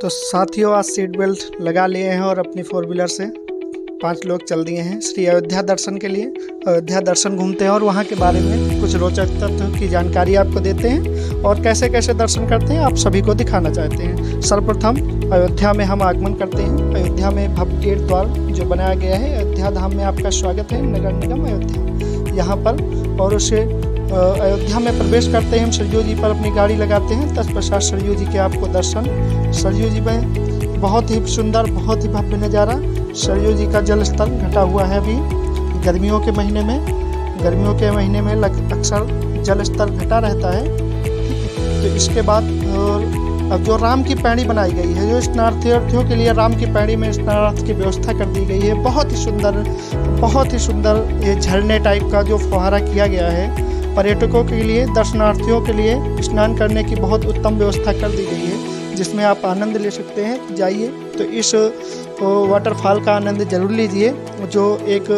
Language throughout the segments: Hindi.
तो साथियों, आज सीट बेल्ट लगा लिए हैं और अपनी 4 व्हीलर से 5 लोग चल दिए हैं श्री अयोध्या दर्शन के लिए। अयोध्या दर्शन घूमते हैं और वहाँ के बारे में कुछ रोचक तथ्यों की जानकारी आपको देते हैं और कैसे कैसे दर्शन करते हैं आप सभी को दिखाना चाहते हैं। सर्वप्रथम अयोध्या में हम आगमन करते हैं। अयोध्या में भव्य गेट द्वार जो बनाया गया है, अयोध्या धाम में आपका स्वागत है, नगर निगम अयोध्या यहाँ पर। और उसे अयोध्या में प्रवेश करते हैं हम सरयू जी पर अपनी गाड़ी लगाते हैं। तत्पश्चात सरयू जी के आपको दर्शन। सरयू जी में बहुत ही सुंदर, बहुत ही भव्य नज़ारा। सरयू जी का जल स्तर घटा हुआ है अभी गर्मियों के महीने में अक्सर जल स्तर घटा रहता है। तो इसके बाद अब जो राम की पैड़ी बनाई गई है, जो स्नानार्थियों के लिए राम की पैड़ी में स्नानार्थ की व्यवस्था कर दी गई है, बहुत ही सुंदर ये झरने टाइप का जो फुहारा किया गया है। पर्यटकों के लिए, दर्शनार्थियों के लिए स्नान करने की बहुत उत्तम व्यवस्था कर दी गई है, जिसमें आप आनंद ले सकते हैं। जाइए तो इस वाटरफॉल का आनंद जरूर लीजिए, जो एक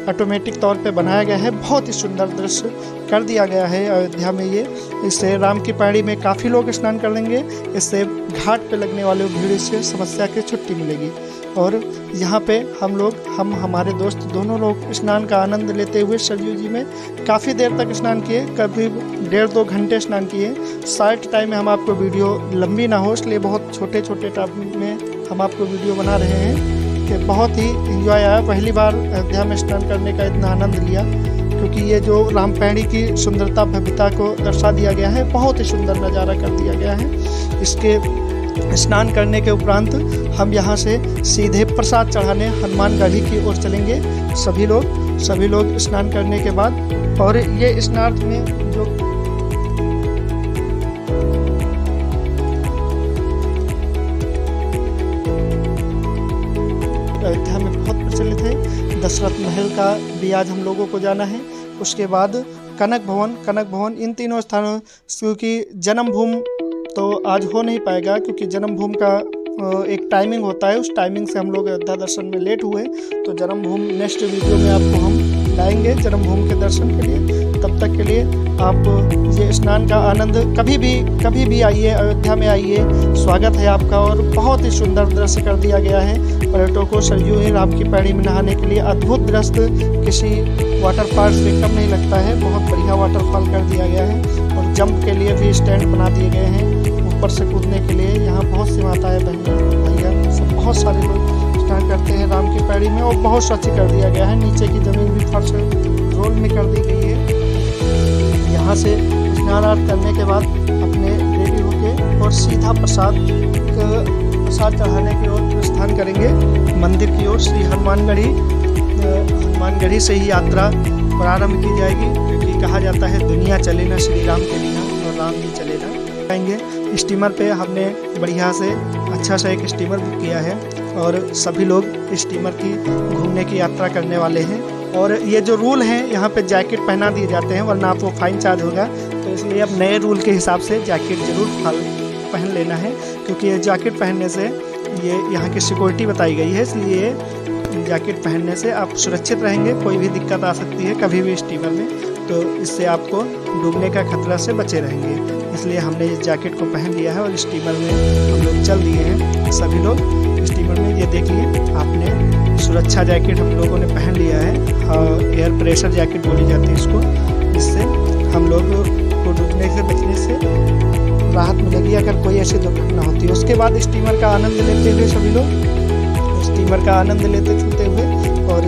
ऑटोमेटिक तौर पे बनाया गया है। बहुत ही सुंदर दृश्य कर दिया गया है अयोध्या में ये। इससे राम की पैड़ी में काफ़ी लोग स्नान कर लेंगे। इससे घाट पे लगने वाले भीड़ से समस्या की छुट्टी मिलेगी। और यहाँ पे हम हमारे दोस्त दोनों लोग स्नान का आनंद लेते हुए सरयू जी में काफ़ी देर तक स्नान किए, कभी 1.5-2 घंटे स्नान किए। शार्ट टाइम में हम आपको वीडियो लंबी ना हो, इसलिए बहुत छोटे टाइम में हम आपको वीडियो बना रहे हैं कि बहुत ही एंजॉय आया। पहली बार अयोध्या में स्नान करने का इतना आनंद लिया, क्योंकि ये जो राम पैड़ी की सुंदरता, भव्यता को दर्शा दिया गया है। बहुत ही सुंदर नज़ारा कर दिया गया है। इसके स्नान करने के उपरांत हम यहाँ से सीधे प्रसाद चढ़ाने हनुमानगढ़ी की ओर चलेंगे सभी लोग स्नान करने के बाद। और ये स्नान में जो अयोध्या में बहुत प्रचलित है, दशरथ महल का भी आज हम लोगों को जाना है। उसके बाद कनक भवन, इन तीनों स्थानों, क्योंकि जन्मभूमि तो आज हो नहीं पाएगा, क्योंकि जन्मभूमि का एक टाइमिंग होता है। उस टाइमिंग से हम लोग अयोध्या दर्शन में लेट हुए, तो जन्मभूमि नेक्स्ट वीडियो में आपको हम लाएंगे जन्मभूमि के दर्शन के लिए। तब तक के लिए आप ये स्नान का आनंद कभी भी आइए, अयोध्या में आइए, स्वागत है आपका। और बहुत ही सुंदर दृश्य कर दिया गया है पर्यटकों को सरयू राम की पैड़ी में नहाने के लिए। अद्भुत दृश्य, किसी वाटर पार्क से कम नहीं लगता है। बहुत बढ़िया वाटरफॉल कर दिया गया है। और जंप के लिए भी स्टैंड बना दिए गए हैं ऊपर से कूदने के लिए। यहाँ बहुत सी माताएं, बहनें, भैया सब बहुत सारे लोग स्नान करते हैं राम की पैड़ी में। और बहुत स्वच्छ कर दिया गया है। नीचे की जमीन भी फर्श रोल में कर दी गई है। यहाँ से स्नान करने के बाद अपने रेडी होके और सीधा प्रसाद चढ़ाने की ओर प्रस्थान करेंगे मंदिर की ओर। श्री हनुमानगढ़ी से ही यात्रा प्रारंभ की जाएगी, क्योंकि कहा जाता है दुनिया चले ना श्री राम के बिना और राम ही चले ना। आएंगे स्टीमर पे हमने बढ़िया से अच्छा सा एक स्टीमर बुक किया है और सभी लोग स्टीमर की घूमने की यात्रा करने वाले हैं। और ये जो रूल हैं, यहाँ पे जैकेट पहना दिए जाते हैं, वरना आपको फाइन चार्ज होगा। तो इसलिए अब नए रूल के हिसाब से जैकेट जरूर पहन लेना है, क्योंकि ये जैकेट पहनने से ये यहाँ की सिक्योरिटी बताई गई है, इसलिए जैकेट पहनने से आप सुरक्षित रहेंगे। कोई भी दिक्कत आ सकती है कभी भी स्टीमर में, तो इससे आपको डूबने का खतरा से बचे रहेंगे। इसलिए हमने इस जैकेट को पहन लिया है और स्टीमर में हम लोग चल दिए हैं सभी लोग स्टीमर में। ये देखिए, आपने सुरक्षा जैकेट हम लोगों ने पहन लिया है। एयर प्रेशर जैकेट बोली जाती है इसको। इससे हम लोग को डूबने से बचने से राहत मिलेगी अगर कोई ऐसी दुर्घटना होती है। उसके बाद स्टीमर का आनंद लेते हुए सभी लोग छूते हुए। और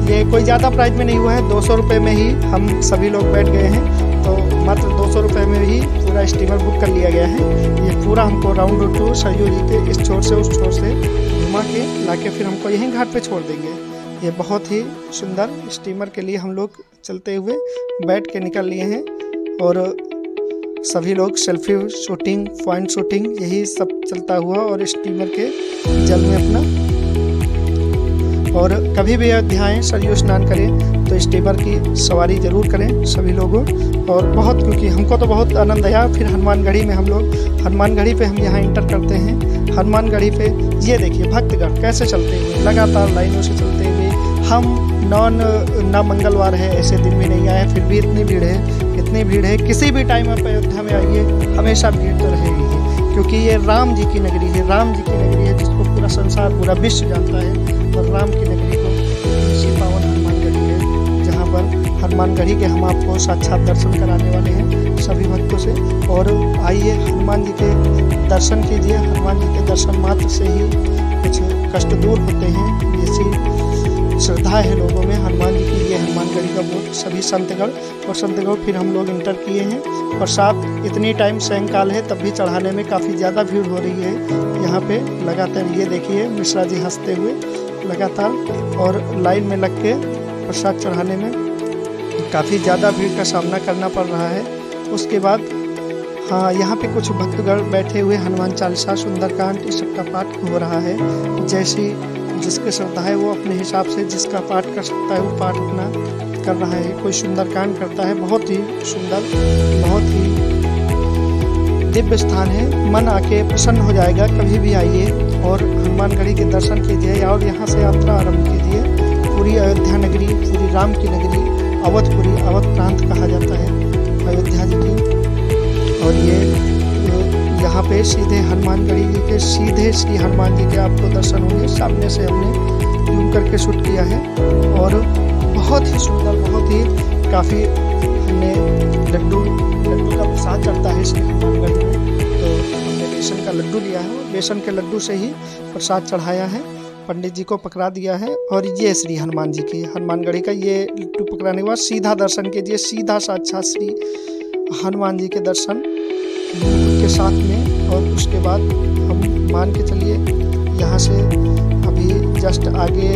ये कोई ज़्यादा प्राइस में नहीं हुआ है, 200 रुपये में ही हम सभी लोग बैठ गए हैं। तो मात्र 200 रुपये में ही पूरा स्टीमर बुक कर लिया गया है। ये पूरा हमको राउंड टू सरयू जी के इस छोर से उस छोर से घुमा के लाके फिर हमको यहीं घाट पे छोड़ देंगे। ये बहुत ही सुंदर स्टीमर के लिए हम लोग चलते हुए बैठ के निकल लिए हैं। और सभी लोग सेल्फी शूटिंग, पॉइंट शूटिंग, यही सब चलता हुआ और स्टीमर के जल में अपना। और कभी भी अयोध्या आएँ, सरयू स्नान करें तो स्टीमर की सवारी ज़रूर करें सभी लोगों। और बहुत, क्योंकि हमको तो बहुत आनंद आया। फिर हनुमानगढ़ी में हनुमानगढ़ी पे हम यहाँ इंटर करते हैं। हनुमानगढ़ी पे ये देखिए भक्तगण कैसे चलते हुए, लगातार लाइनों से चलते हुए। हम ना मंगलवार है, ऐसे दिन भी नहीं आए, फिर भी इतनी भीड़ है। किसी भी टाइम आप अयोध्या में आइए, हमेशा भीड़ तो रहेगी ही। क्योंकि ये राम जी की नगरी है, राम जी की नगरी है जिसको पूरा संसार, पूरा विश्व जानता है। और राम की नगरी को इसी पावन हनुमानगढ़ी है, जहाँ पर हनुमानगढ़ी के हम आपको साक्षात दर्शन कराने वाले हैं सभी भक्तों से। और आइए हनुमान जी के दर्शन कीजिए। हनुमान जी के दर्शन मात्र से ही कुछ कष्ट दूर होते हैं, ऐसी श्रद्धा है लोगों में हनुमान जी की। ये हनुमानगढ़ी का बोर्ड सभी संतगढ़ और संतगढ़ फिर हम लोग इंटर किए हैं। और साथ इतनी टाइम सायंकाल है तब भी चढ़ाने में काफ़ी ज़्यादा भीड़ हो रही है यहाँ पे लगातार। ये देखिए मिश्रा जी हंसते हुए लगातार और लाइन में लग के प्रसाद चढ़ाने में काफ़ी ज़्यादा भीड़ का सामना करना पड़ रहा है। उसके बाद हाँ, यहाँ पे कुछ भक्तगण बैठे हुए हनुमान चालीसा, सुंदरकांड इस सब का पाठ हो रहा है। जैसी जिसकी श्रद्धा है वो अपने हिसाब से जिसका पाठ कर सकता है वो पाठ अपना कर रहा है। कोई सुंदरकांड करता है, बहुत ही सुंदर, बहुत ही दिव्य स्थान है। मन आके प्रसन्न हो जाएगा। कभी भी आइए और हनुमानगढ़ी के दर्शन कीजिए और यहाँ से यात्रा आरंभ कीजिए। पूरी अयोध्या नगरी, पूरी राम की नगरी, अवधपुरी, अवध प्रांत कहा जाता है अयोध्या जी की। और ये यहाँ पे सीधे हनुमानगढ़ी जी के सीधे श्री हनुमान जी के आपको दर्शन होंगे। सामने से हमने जूम करके शूट किया है और बहुत ही सुंदर, बहुत ही काफ़ी हमने लड्डू का प्रसाद चढ़ता है श्री हनुमानगढ़ी में, तो हमने बेसन का लड्डू लिया है। बेसन के लड्डू से ही प्रसाद चढ़ाया है, पंडित जी को पकड़ा दिया है। और ये श्री हनुमान जी की हनुमानगढ़ी का ये लड्डू पकड़ाने के बाद सीधा दर्शन कीजिए, सीधा साक्षात श्री हनुमान जी के दर्शन के साथ में। और उसके बाद हम मान के चलिए यहाँ से अभी जस्ट आगे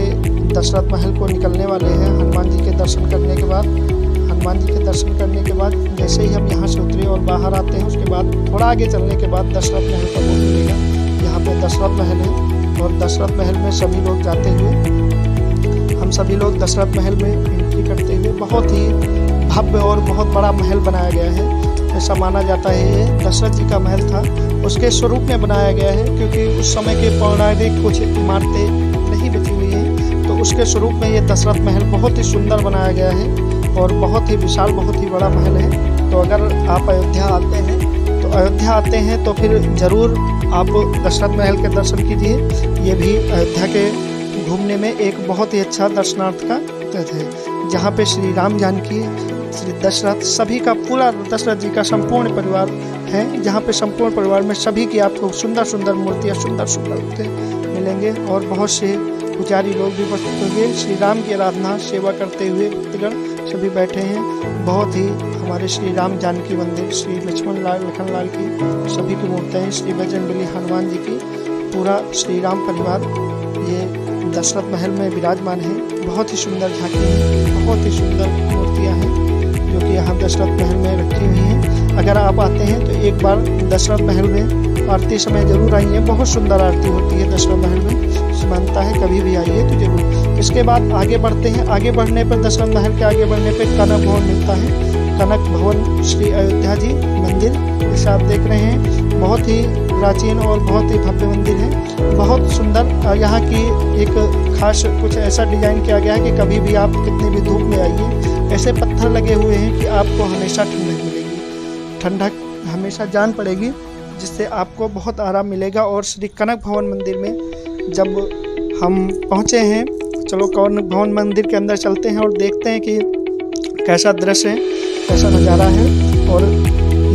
दशरथ महल को निकलने वाले हैं। हनुमान जी के दर्शन करने के बाद, हनुमान जी के दर्शन करने के बाद जैसे ही हम यहाँ से उतरे और बाहर आते हैं, उसके बाद थोड़ा आगे चलने के बाद दशरथ महल का बोर्ड मिलेगा। यहाँ पे दशरथ महल है और दशरथ महल में सभी लोग जाते हुए, हम सभी लोग दशरथ महल में एंट्री करते हुए, बहुत ही भव्य और बहुत बड़ा महल बनाया गया है। ऐसा माना जाता है ये दशरथ जी का महल था, उसके स्वरूप में बनाया गया है, क्योंकि उस समय के पौराणिक कुछ इमारतें नहीं बची हुई हैं, तो उसके स्वरूप में ये दशरथ महल बहुत ही सुंदर बनाया गया है और बहुत ही विशाल, बहुत ही बड़ा महल है। तो अगर आप अयोध्या आते हैं तो फिर ज़रूर आप दशरथ महल के दर्शन कीजिए। ये भी अयोध्या के घूमने में एक बहुत ही अच्छा दर्शनार्थ का तीर्थ है, जहाँ पे श्री राम जानकी, श्री दशरथ, सभी का पूरा दशरथ जी का संपूर्ण परिवार है, जहाँ पे संपूर्ण परिवार में सभी की आपको सुंदर सुंदर मूर्तियाँ, सुंदर सुंदर मिलेंगे। और बहुत से पुजारी लोग भी उपस्थित होंगे श्री राम की आराधना सेवा करते हुए। भक्तगण सभी बैठे हैं। बहुत ही हमारे श्री राम जानकी मंदिर, श्री लक्ष्मण लाल की सभी की मूर्तियाँ, श्री बजरंगबली हनुमान जी की, पूरा श्री राम परिवार ये दशरथ महल में विराजमान है। बहुत ही सुंदर झांकी है, बहुत ही सुंदर मूर्तियाँ हैं जो कि यहाँ दशरथ महल में रखी हुई हैं। अगर आप आते हैं तो एक बार दशरथ महल में आरती समय जरूर आइए, बहुत सुंदर आरती होती है दशरथ महल में, मानता है। कभी भी आइए तो जरूर। इसके बाद आगे बढ़ते हैं। आगे बढ़ने पर दशरथ महल के आगे बढ़ने पर कनक भवन मिलता है। कनक भवन श्री अयोध्या जी मंदिर जैसे आप देख रहे हैं, बहुत ही प्राचीन और बहुत ही भव्य मंदिर है, बहुत सुंदर। यहाँ की एक खास कुछ ऐसा डिजाइन किया गया है कि कभी भी आप कितनी भी धूप में आइए, ऐसे पत्थर लगे हुए हैं कि आपको हमेशा ठंडक मिलेगी, ठंडक हमेशा जान पड़ेगी, जिससे आपको बहुत आराम मिलेगा। और श्री कनक भवन मंदिर में जब हम पहुँचे हैं, चलो कनक भवन मंदिर के अंदर चलते हैं और देखते हैं कि कैसा दृश्य है, कैसा नज़ारा है। और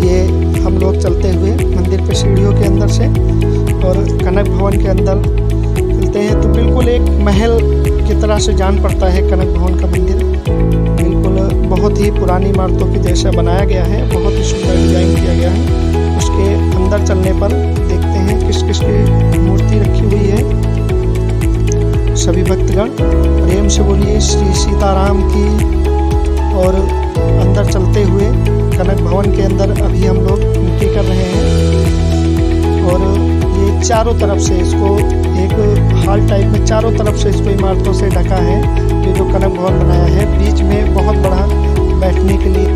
ये हम लोग चलते हुए मंदिर पे सीढ़ियों के अंदर से और कनक भवन के अंदर चलते हैं तो बिल्कुल एक महल की तरह से जान पड़ता है कनक भवन का मंदिर। बिल्कुल बहुत ही पुरानी इमारतों के जैसा बनाया गया है, बहुत ही सुंदर डिजाइन किया गया है। उसके अंदर चलने पर देखते हैं किस किस की मूर्ति रखी हुई है। सभी भक्तगण प्रेम से बोलिए श्री सीताराम की। और अंदर चलते हुए कनक भवन के अंदर अभी हम लोग एंट्री कर रहे हैं। और ये चारों तरफ से इसको एक हॉल टाइप में चारों तरफ से इसको इमारतों से ढका है, जो कनक भवन बनाया है। बीच में बहुत बड़ा बैठने के लिए